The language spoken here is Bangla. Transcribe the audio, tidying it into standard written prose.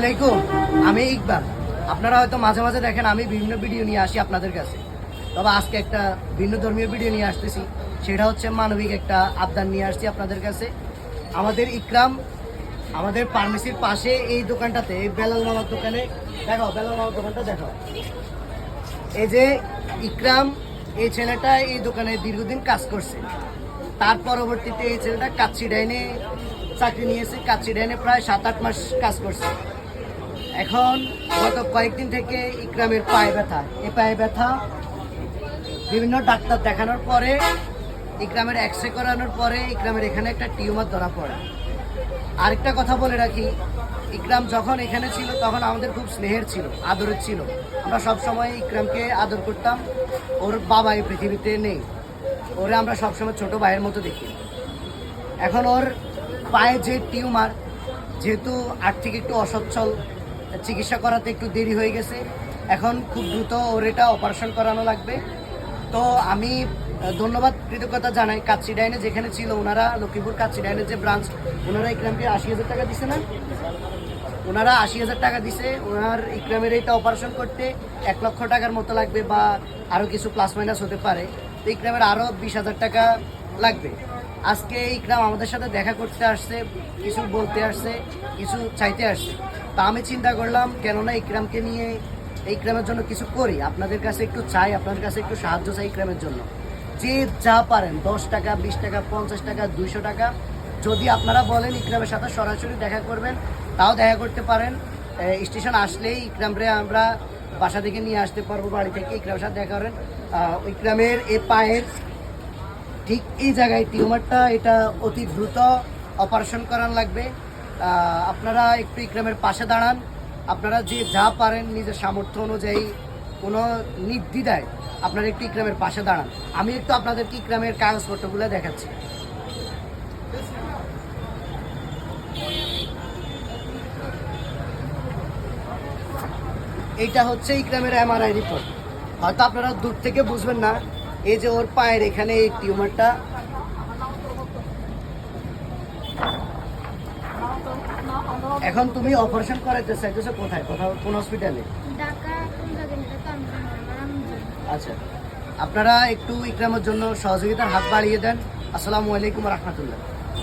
আসসালামাইকুম, আমি ইকবাল। আপনারা হয়তো মাঝে মাঝে দেখেন আমি বিভিন্ন ভিডিও নিয়ে আসি আপনাদের কাছে। তবে আজকে একটা ভিন্ন ধর্মীয় ভিডিও নিয়ে আসতেছি। সেটা হচ্ছে মানবিক একটা আবদার নিয়ে আসছি আপনাদের কাছে। আমাদের ইকরাম আমাদের ফার্মেসির পাশে এই দোকানটাতে, এই বেলাল মামার দোকানে দেখাও, বেলাল মামার দোকানটা দেখাও। এই যে ইকরাম, এই ছেলেটা এই দোকানে দীর্ঘদিন কাজ করছে। তার পরবর্তীতে এই ছেলেটা কাচ্চি ডাইনে চাকরি নিয়েছে। কাচ্চি ডাইনে প্রায় 7-8 মাস কাজ করছে। এখন গত কয়েকদিন থেকে ইকরামের পায়ে ব্যথা। এই পায়ে ব্যথা বিভিন্ন ডাক্তার দেখানোর পরে, ইকরামের এক্স রে করানোর পরে ইকরামের এখানে একটা টিউমার ধরা পড়ে। আরেকটা কথা বলে রাখি, ইকরাম যখন এখানে ছিল তখন আমাদের খুব স্নেহের ছিল, আদরের ছিল। আমরা সবসময় ইকরামকে আদর করতাম। ওর বাবা এই পৃথিবীতে নেই, ওরে আমরা সবসময় ছোট ভাইয়ের মতো দেখি। এখন ওর পায়ে যে টিউমার, যেহেতু আর্থিক একটু অসচ্ছল, চিকিৎসা করাতে একটু দেরি হয়ে গেছে। এখন খুব দ্রুত ওর এটা অপারেশন করানো লাগবে। তো আমি ধন্যবাদ, কৃতজ্ঞতা জানাই কাচ্চি ডাইনে যেখানে ছিল ওনারা, লক্ষ্মীপুর কাচ্চি ডাইনের যে ব্রাঞ্চ, ওনারা ইকরামকে 80,000 টাকা দিছে না, ওনারা 80,000 টাকা দিছে। ওনার ইকরামের এটা অপারেশন করতে 1 লক্ষ টাকার মতো লাগবে, বা আরও কিছু প্লাস মাইনাস হতে পারে। তো ইকরামের আরও 20,000 টাকা লাগবে। আজকে ইকরাম আমাদের সাথে দেখা করতে আসছে, কিছু বলতে আসছে, কিছু চাইতে আসছে। তা আমি চিন্তা করলাম কেননা ইকরামকে নিয়ে, ইকরামের জন্য কিছু করি, আপনাদের কাছে একটু চাই, আপনাদের কাছে একটু সাহায্য চাই ইকরামের জন্য। যে যা পারেন, 10 টাকা, 20 টাকা, 50 টাকা, 200 টাকা, যদি আপনারা বলেন ইকরামের সাথে সরাসরি দেখা করবেন, তাও দেখা করতে পারেন। স্টেশন আসলেই ইকরামরে আমরা বাসা থেকে নিয়ে আসতে পারবো, বাড়ি থেকে। ইকরামের সাথে দেখা করেন। ইকরামের এ পায়ের ঠিক এই জায়গায় টিউমারটা, এটা অতি দ্রুত অপারেশন করানো লাগবে। আপনারা একটু ইকরামের পাশে দাঁড়ান। আপনারা যে যা পারেন নিজের সামর্থ্য অনুযায়ী, কোনো নির্দ্বিধায় আপনারা একটু ইকরামের পাশে দাঁড়ান। আমি একটু আপনাদেরকে ইকরামের কাগজপত্রগুলো দেখাচ্ছি। এইটা হচ্ছে ইকরামের এমআরআই রিপোর্ট। হয়তো আপনারা দূর থেকে বুঝবেন না। এই যে ওর পায়ের এখানে এই টিউমারটা। এখন তুমি অপারেশন করাইতে চাইতেছো কোথায়, কোন হসপিটালে? আচ্ছা, আপনারা একটু ইকরামের জন্য সহযোগিতার হাত বাড়িয়ে দেন। আসসালামু আলাইকুম রহমতুল্লাহ।